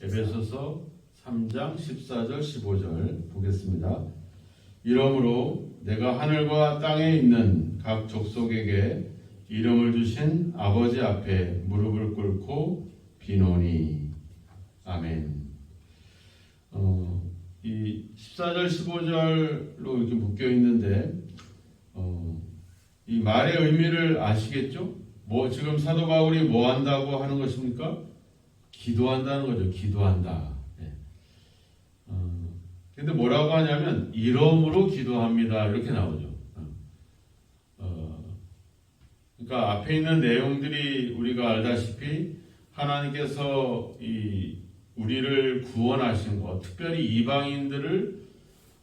에베소서 3장 14절 15절 보겠습니다. 이러므로 내가 하늘과 땅에 있는 각 족속에게 이름을 주신 아버지 앞에 무릎을 꿇고 비노니. 아멘. 이 14절 15절로 이렇게 묶여 있는데 이 말의 의미를 아시겠죠? 지금 사도 바울이 뭐 한다고 하는 것입니까? 기도한다는 거죠. 기도한다. 근데 뭐라고 하냐면 이러므로 기도합니다. 이렇게 나오죠. 그러니까 앞에 있는 내용들이 우리가 알다시피 하나님께서 우리를 구원하신 것, 특별히 이방인들을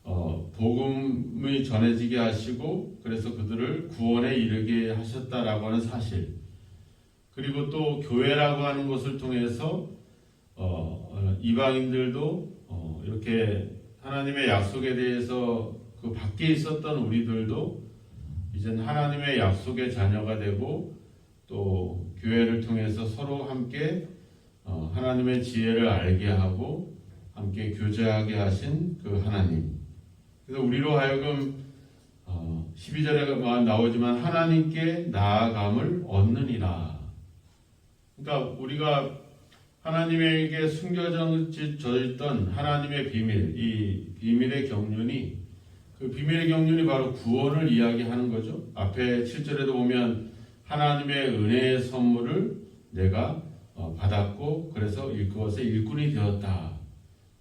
복음이 전해지게 하시고 그래서 그들을 구원에 이르게 하셨다라고 하는 사실, 그리고 또 교회라고 하는 것을 통해서 이방인들도 이렇게 하나님의 약속에 대해서 그 밖에 있었던 우리들도 이제는 하나님의 약속의 자녀가 되고 또 교회를 통해서 서로 함께 하나님의 지혜를 알게 하고 함께 교제하게 하신 그 하나님. 그래서 우리로 하여금 12절에 나오지만 하나님께 나아감을 얻느니라. 그러니까 우리가 하나님에게 숨겨져 있던 하나님의 비밀, 이 비밀의 경륜이, 그 비밀의 경륜이 바로 구원을 이야기하는 거죠. 앞에 7절에도 보면 하나님의 은혜의 선물을 내가 받았고 그래서 그것의 일꾼이 되었다.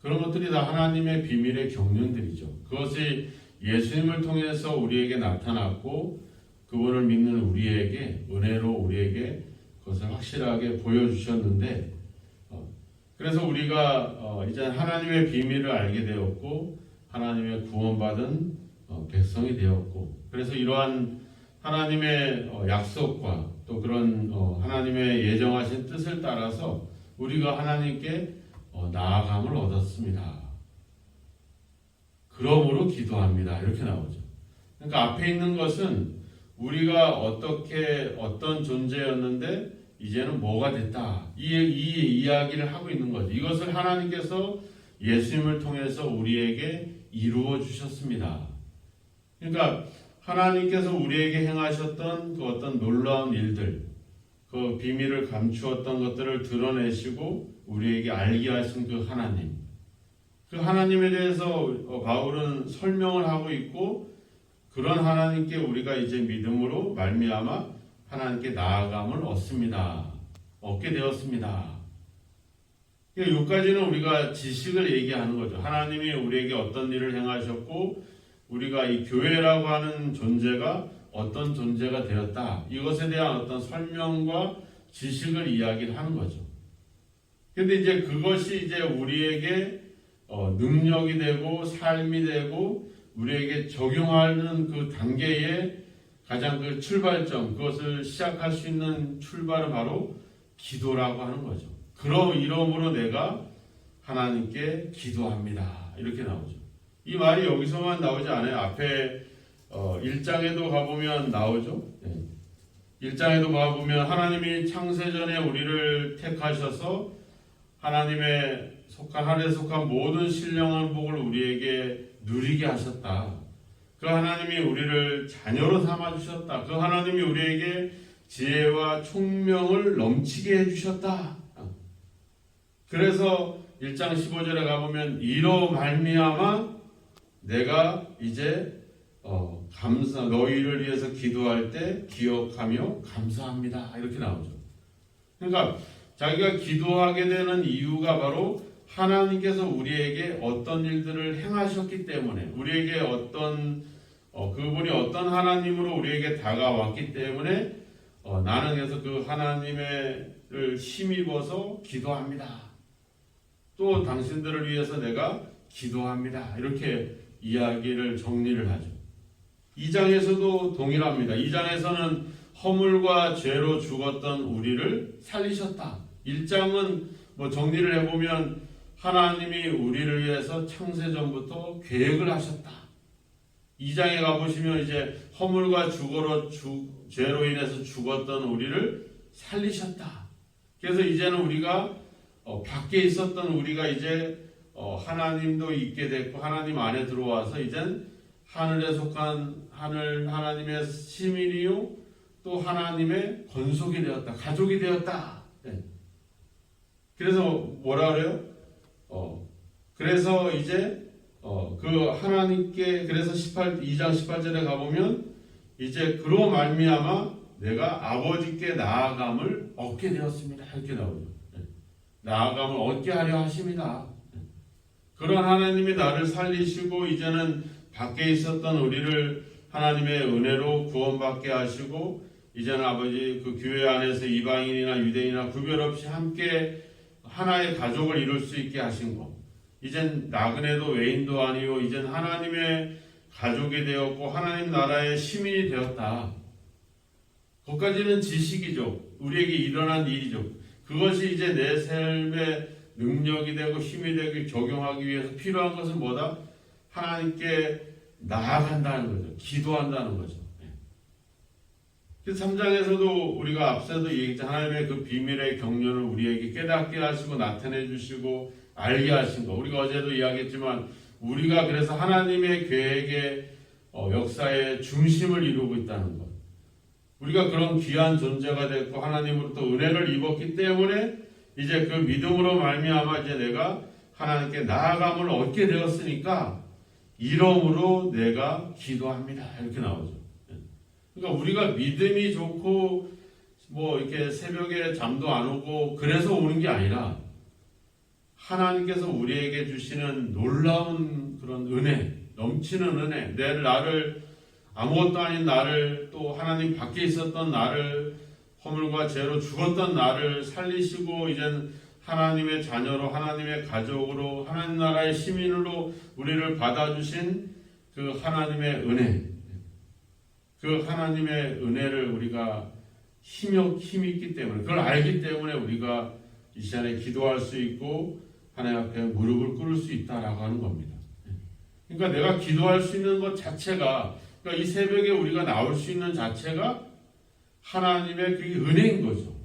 그런 것들이 다 하나님의 비밀의 경륜들이죠. 그것이 예수님을 통해서 우리에게 나타났고 그분을 믿는 우리에게 은혜로 우리에게 그것을 확실하게 보여주셨는데, 그래서 우리가 이제 하나님의 비밀을 알게 되었고 하나님의 구원받은 백성이 되었고, 그래서 이러한 하나님의 약속과 또 그런 하나님의 예정하신 뜻을 따라서 우리가 하나님께 나아감을 얻었습니다. 그러므로 기도합니다. 이렇게 나오죠. 그러니까 앞에 있는 것은 우리가 어떤 존재였는데 이제는 뭐가 됐다. 이 이야기를 하고 있는 거죠. 이것을 하나님께서 예수님을 통해서 우리에게 이루어 주셨습니다. 그러니까 하나님께서 우리에게 행하셨던 그 어떤 놀라운 일들, 그 비밀을 감추었던 것들을 드러내시고 우리에게 알게 하신 그 하나님, 그 하나님에 대해서 바울은 설명을 하고 있고, 그런 하나님께 우리가 이제 믿음으로 말미암아 하나님께 나아감을 얻게 되었습니다. 여기까지는 우리가 지식을 얘기하는 거죠. 하나님이 우리에게 어떤 일을 행하셨고 우리가 이 교회라고 하는 존재가 어떤 존재가 되었다. 이것에 대한 어떤 설명과 지식을 이야기를 하는 거죠. 근데 이제 그것이 이제 우리에게 능력이 되고 삶이 되고 우리에게 적용하는 그 단계의 가장 그 출발점, 그것을 시작할 수 있는 출발은 바로 기도라고 하는 거죠. 이러므로 내가 하나님께 기도합니다. 이렇게 나오죠. 이 말이 여기서만 나오지 않아요. 앞에 1장에도 가보면 나오죠. 1장에도 가보면 하나님이 창세전에 우리를 택하셔서 하나님의 하늘에 속한 모든 신령한 복을 우리에게 누리게 하셨다. 그 하나님이 우리를 자녀로 삼아주셨다. 그 하나님이 우리에게 지혜와 총명을 넘치게 해주셨다. 그래서 1장 15절에 가보면 이로 말미암아 내가 이제 너희를 위해서 기도할 때 기억하며 감사합니다. 이렇게 나오죠. 그러니까 자기가 기도하게 되는 이유가 바로 하나님께서 우리에게 어떤 일들을 행하셨기 때문에, 우리에게 그분이 어떤 하나님으로 우리에게 다가왔기 때문에 나는 그래서 그 하나님을 힘입어서 기도합니다. 또 당신들을 위해서 내가 기도합니다. 이렇게 이야기를 정리를 하죠. 2장에서도 동일합니다. 2장에서는 허물과 죄로 죽었던 우리를 살리셨다. 1장은 정리를 해보면 하나님이 우리를 위해서 창세전부터 계획을 하셨다. 2장에 가보시면 이제 허물과 죄로 인해서 죽었던 우리를 살리셨다. 그래서 이제는 우리가 밖에 있었던 우리가 이제 하나님도 있게 됐고 하나님 안에 들어와서 이젠 하늘에 속한 하나님의 시민이요 또 하나님의 권속이 되었다. 가족이 되었다. 네. 그래서 뭐라 그래요? 그래서 이제 그 하나님께 그래서 2장 18절에 가보면 이제 그로 말미암아 내가 아버지께 나아감을 얻게 되었습니다. 이렇게 나오죠. 네. 나아감을 얻게 하려 하십니다. 네. 그런 하나님이 나를 살리시고 이제는 밖에 있었던 우리를 하나님의 은혜로 구원받게 하시고 이제는 아버지 그 교회 안에서 이방인이나 유대인이나 구별 없이 함께 하나의 가족을 이룰 수 있게 하신 것. 이젠 나그네도 외인도 아니요 이젠 하나님의 가족이 되었고 하나님 나라의 시민이 되었다. 그것까지는 지식이죠. 우리에게 일어난 일이죠. 그것이 이제 내 삶의 능력이 되고 힘이 되고 적용하기 위해서 필요한 것은 뭐다? 하나님께 나아간다는 거죠. 기도한다는 거죠. 그래서 3장에서도 우리가 앞서도 얘기했죠. 하나님의 그 비밀의 경륜을 우리에게 깨닫게 하시고 나타내 주시고 알게 하신 거. 우리가 어제도 이야기했지만 우리가 그래서 하나님의 계획의 역사의 중심을 이루고 있다는 것. 우리가 그런 귀한 존재가 됐고 하나님으로부터 은혜를 입었기 때문에 이제 그 믿음으로 말미암아 이제 내가 하나님께 나아감을 얻게 되었으니까 이러므로 내가 기도합니다. 이렇게 나오죠. 그러니까 우리가 믿음이 좋고 뭐 이렇게 새벽에 잠도 안 오고 그래서 오는 게 아니라 하나님께서 우리에게 주시는 놀라운 그런 은혜, 넘치는 은혜, 나를 아무것도 아닌 나를 또 하나님 밖에 있었던 나를 허물과 죄로 죽었던 나를 살리시고 이젠 하나님의 자녀로 하나님의 가족으로 하나님 나라의 시민으로 우리를 받아주신 그 하나님의 은혜, 그 하나님의 은혜를 우리가 힘있기 때문에 그걸 알기 때문에 우리가 이 시간에 기도할 수 있고 하나님 앞에 무릎을 꿇을 수 있다라고 하는 겁니다. 그러니까 내가 기도할 수 있는 것 자체가 그러니까 이 새벽에 우리가 나올 수 있는 자체가 하나님의 그게 은혜인 거죠.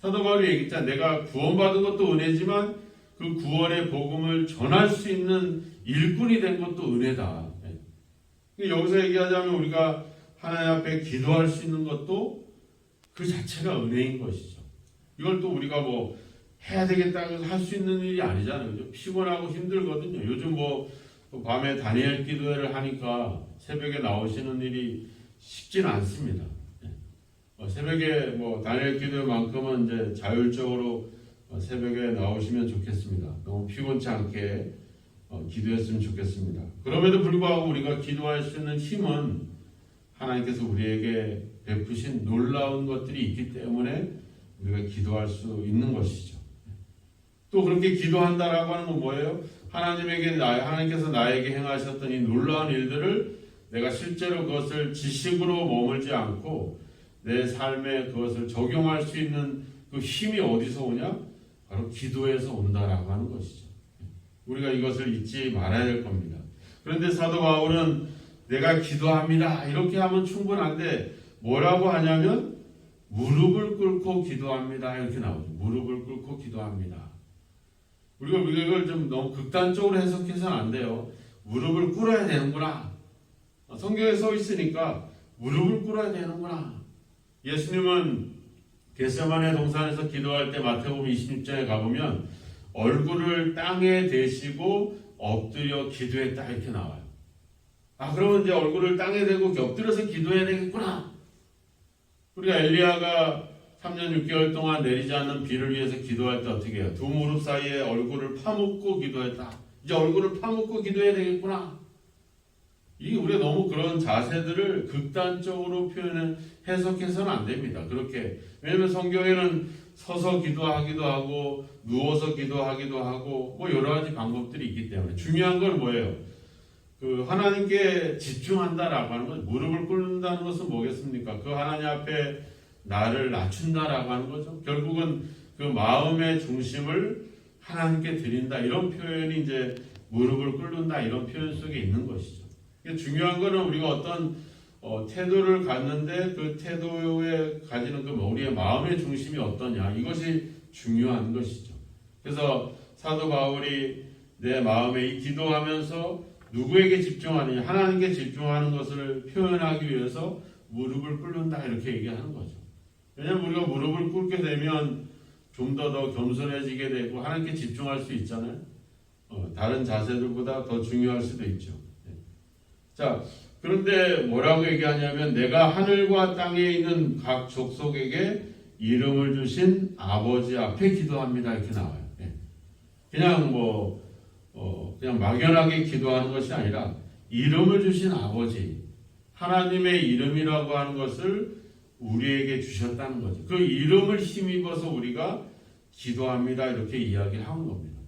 사도 바울이 얘기했잖아요. 내가 구원받은 것도 은혜지만 그 구원의 복음을 전할 수 있는 일꾼이 된 것도 은혜다. 여기서 얘기하자면 우리가 하나님 앞에 기도할 수 있는 것도 그 자체가 은혜인 것이죠. 이걸 또 우리가 뭐 해야 되겠다 할 수 있는 일이 아니잖아요. 그죠? 피곤하고 힘들거든요. 요즘 뭐 밤에 다니엘 기도회를 하니까 새벽에 나오시는 일이 쉽지는 않습니다. 새벽에 뭐 다니엘 기도회만큼은 이제 자율적으로 새벽에 나오시면 좋겠습니다. 너무 피곤치 않게 기도했으면 좋겠습니다. 그럼에도 불구하고 우리가 기도할 수 있는 힘은 하나님께서 우리에게 베푸신 놀라운 것들이 있기 때문에 우리가 기도할 수 있는 것이죠. 또 그렇게 기도한다라고 하는 건 뭐예요? 하나님께서 나에게 행하셨던 이 놀라운 일들을 내가 실제로 그것을 지식으로 머물지 않고 내 삶에 그것을 적용할 수 있는 그 힘이 어디서 오냐? 바로 기도에서 온다라고 하는 것이죠. 우리가 이것을 잊지 말아야 될 겁니다. 그런데 사도 바울은 내가 기도합니다. 이렇게 하면 충분한데 뭐라고 하냐면 무릎을 꿇고 기도합니다. 이렇게 나오죠. 무릎을 꿇고 기도합니다. 우리가 이걸 좀 너무 극단적으로 해석해서는 안 돼요. 무릎을 꿇어야 되는구나. 성경에 써 있으니까 무릎을 꿇어야 되는구나. 예수님은 겟세마네 동산에서 기도할 때 마태복음 26장에 가보면 얼굴을 땅에 대시고 엎드려 기도했다 이렇게 나와요. 그러면 이제 얼굴을 땅에 대고 엎드려서 기도해야 되겠구나. 우리가 엘리야가 3년 6개월 동안 내리지 않는 비를 위해서 기도할 때 어떻게 해요? 두 무릎 사이에 얼굴을 파묻고 기도했다. 이제 얼굴을 파묻고 기도해야 되겠구나. 이게 우리가 너무 그런 자세들을 극단적으로 해석해서는 안 됩니다. 그렇게. 왜냐하면 성경에는 서서 기도하기도 하고 누워서 기도하기도 하고 뭐 여러 가지 방법들이 있기 때문에 중요한 건 뭐예요? 그 하나님께 집중한다라고 하는 건 무릎을 꿇는다는 것은 뭐겠습니까? 그 하나님 앞에 나를 낮춘다라고 하는 거죠. 결국은 그 마음의 중심을 하나님께 드린다 이런 표현이 이제 무릎을 꿇는다 이런 표현 속에 있는 것이죠. 중요한 거는 우리가 어떤 태도를 갖는데 그 태도에 가지는 그 우리의 마음의 중심이 어떠냐 이것이 중요한 것이죠. 그래서 사도 바울이 내 마음에 이 기도하면서 누구에게 집중하느냐, 하나님께 집중하는 것을 표현하기 위해서 무릎을 꿇는다 이렇게 얘기하는 거죠. 왜냐하면 우리가 무릎을 꿇게 되면 좀 더 겸손해지게 되고 하나님께 집중할 수 있잖아요. 다른 자세들보다 더 중요할 수도 있죠. 자, 그런데 뭐라고 얘기하냐면 내가 하늘과 땅에 있는 각 족속에게 이름을 주신 아버지 앞에 기도합니다 이렇게 나와요. 그냥 그냥 막연하게 기도하는 것이 아니라 이름을 주신 아버지, 하나님의 이름이라고 하는 것을 우리에게 주셨다는 거죠. 그 이름을 힘입어서 우리가 기도합니다 이렇게 이야기하는 겁니다.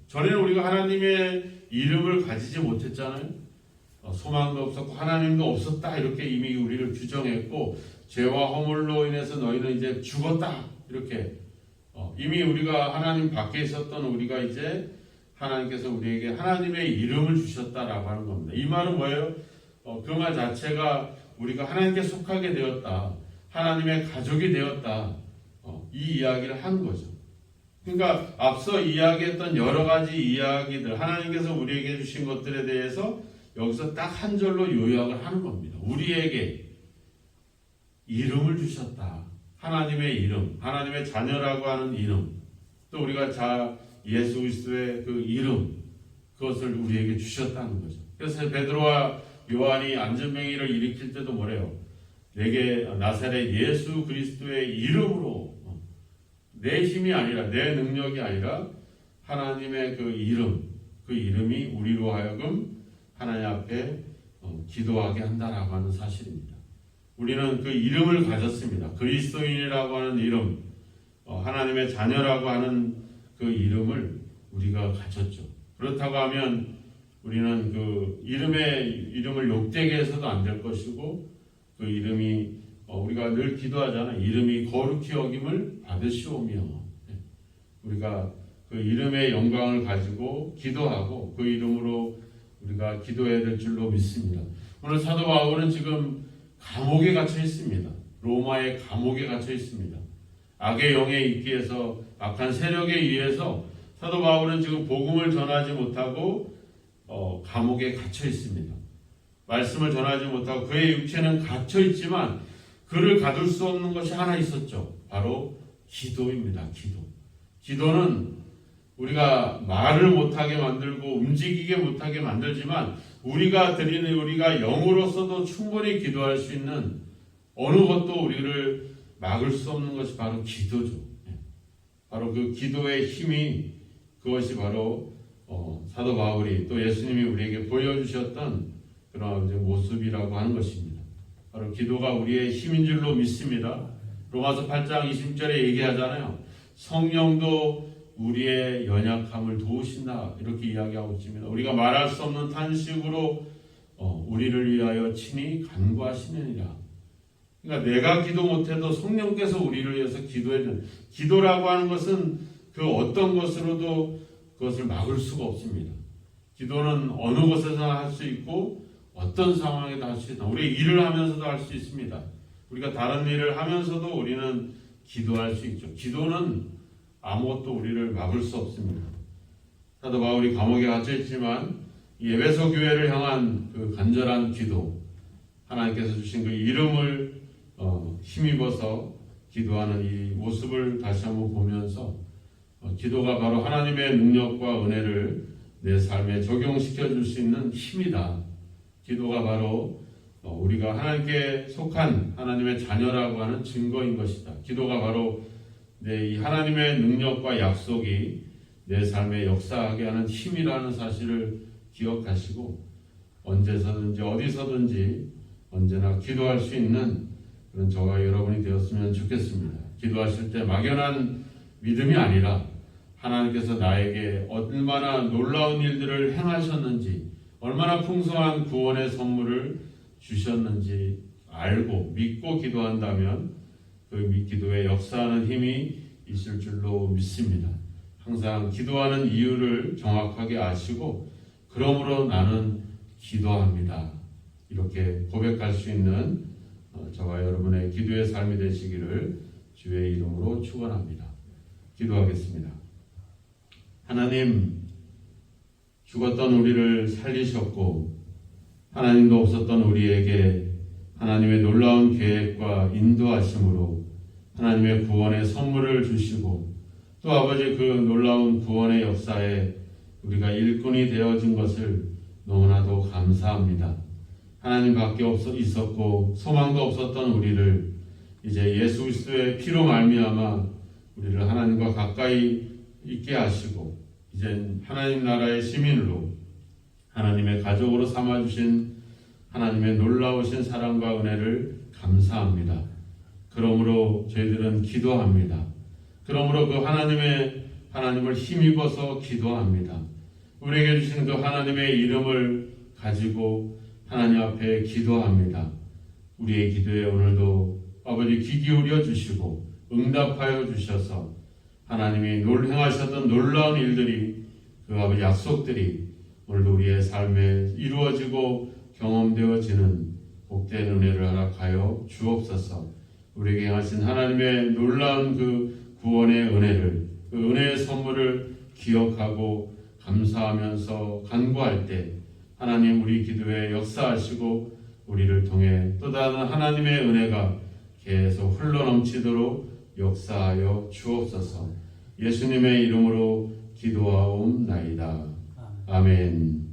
전에는 우리가 하나님의 이름을 가지지 못했잖아요. 소망도 없었고 하나님도 없었다 이렇게 이미 우리를 규정했고 죄와 허물로 인해서 너희는 이제 죽었다 이렇게 이미 우리가 하나님 밖에 있었던 우리가 이제 하나님께서 우리에게 하나님의 이름을 주셨다라고 하는 겁니다. 이 말은 뭐예요? 그 말 자체가 우리가 하나님께 속하게 되었다, 하나님의 가족이 되었다, 이 이야기를 하는 거죠. 그러니까 앞서 이야기했던 여러 가지 이야기들, 하나님께서 우리에게 주신 것들에 대해서 여기서 딱 한 절로 요약을 하는 겁니다. 우리에게 이름을 주셨다. 하나님의 이름, 하나님의 자녀라고 하는 이름, 또 우리가 예수 그리스도의 그 이름, 그것을 우리에게 주셨다는 거죠. 그래서 베드로와 요한이 안전뱅이를 일으킬 때도 뭐래요? 내게 나사렛 예수 그리스도의 이름으로, 내 힘이 아니라 내 능력이 아니라 하나님의 그 이름, 그 이름이 우리로 하여금 하나님 앞에 기도하게 한다라고 하는 사실입니다. 우리는 그 이름을 가졌습니다. 그리스도인이라고 하는 이름, 하나님의 자녀라고 하는 그 이름을 우리가 가졌죠. 그렇다고 하면 우리는 그 이름을 욕되게 해서도 안 될 것이고, 그 이름이 우리가 늘 기도하잖아요. 이름이 거룩히 여김을 받으시오며, 우리가 그 이름의 영광을 가지고 기도하고 그 이름으로 우리가 기도해야 될 줄로 믿습니다. 오늘 사도 바울은 지금 감옥에 갇혀 있습니다. 로마의 감옥에 갇혀 있습니다. 악의 영에 있기에서 악한 세력에 의해서 사도 바울은 지금 복음을 전하지 못하고 감옥에 갇혀 있습니다. 말씀을 전하지 못하고 그의 육체는 갇혀 있지만 그를 가둘 수 없는 것이 하나 있었죠. 바로 기도입니다. 기도는 우리가 말을 못하게 만들고 움직이게 못하게 만들지만 우리가 영으로서도 충분히 기도할 수 있는 어느 것도 우리를 막을 수 없는 것이 바로 기도죠. 바로 그 기도의 힘이, 그것이 바로 사도 바울이 또 예수님이 우리에게 보여주셨던 그런 모습이라고 하는 것입니다. 바로 기도가 우리의 힘인 줄로 믿습니다. 로마서 8장 20절에 얘기하잖아요. 성령도 우리의 연약함을 도우신다 이렇게 이야기하고 있습니다. 우리가 말할 수 없는 탄식으로 우리를 위하여 친히 간구하시느니라. 그러니까 내가 기도 못해도 성령께서 우리를 위해서 기도해 주는, 기도라고 하는 것은 그 어떤 것으로도 그것을 막을 수가 없습니다. 기도는 어느 곳에서나 할 수 있고 어떤 상황에도 할 수 있다. 우리 일을 하면서도 할 수 있습니다. 우리가 다른 일을 하면서도 우리는 기도할 수 있죠. 기도는 아무것도 우리를 막을 수 없습니다. 사도 바울이 감옥에 갇혀 있지만 에베소 교회를 향한 그 간절한 기도, 하나님께서 주신 그 이름을 힘입어서 기도하는 이 모습을 다시 한번 보면서 기도가 바로 하나님의 능력과 은혜를 내 삶에 적용시켜 줄 수 있는 힘이다. 기도가 바로 우리가 하나님께 속한 하나님의 자녀라고 하는 증거인 것이다. 기도가 바로 이 하나님의 능력과 약속이 내 삶에 역사하게 하는 힘이라는 사실을 기억하시고 언제서든지 어디서든지 언제나 기도할 수 있는 그런 저와 여러분이 되었으면 좋겠습니다. 기도하실 때 막연한 믿음이 아니라 하나님께서 나에게 얼마나 놀라운 일들을 행하셨는지, 얼마나 풍성한 구원의 선물을 주셨는지 알고 믿고 기도한다면 그 기도에 역사하는 힘이 있을 줄로 믿습니다. 항상 기도하는 이유를 정확하게 아시고 그러므로 나는 기도합니다. 이렇게 고백할 수 있는 저와 여러분의 기도의 삶이 되시기를 주의 이름으로 축원합니다. 기도하겠습니다. 하나님, 죽었던 우리를 살리셨고 하나님도 없었던 우리에게 하나님의 놀라운 계획과 인도하심으로 하나님의 구원의 선물을 주시고 또 아버지 그 놀라운 구원의 역사에 우리가 일꾼이 되어진 것을 너무나도 감사합니다. 하나님밖에 있었고 소망도 없었던 우리를 이제 예수 그리스도의 피로 말미암아 우리를 하나님과 가까이 있게 하시고 이제 하나님 나라의 시민으로 하나님의 가족으로 삼아주신 하나님의 놀라우신 사랑과 은혜를 감사합니다. 그러므로 저희들은 기도합니다. 그러므로 그 하나님을 힘입어서 기도합니다. 우리에게 주신 그 하나님의 이름을 가지고 하나님 앞에 기도합니다. 우리의 기도에 오늘도 아버지 귀 기울여 주시고 응답하여 주셔서 하나님이 행하셨던 놀라운 일들이 그 아버지 약속들이 오늘도 우리의 삶에 이루어지고 경험되어지는 복된 은혜를 허락하여 주옵소서. 우리에게 행하신 하나님의 놀라운 그 구원의 은혜를 그 은혜의 선물을 기억하고 감사하면서 간구할 때 하나님 우리 기도에 역사하시고 우리를 통해 또 다른 하나님의 은혜가 계속 흘러넘치도록 역사하여 주옵소서. 예수님의 이름으로 기도하옵나이다. 아멘.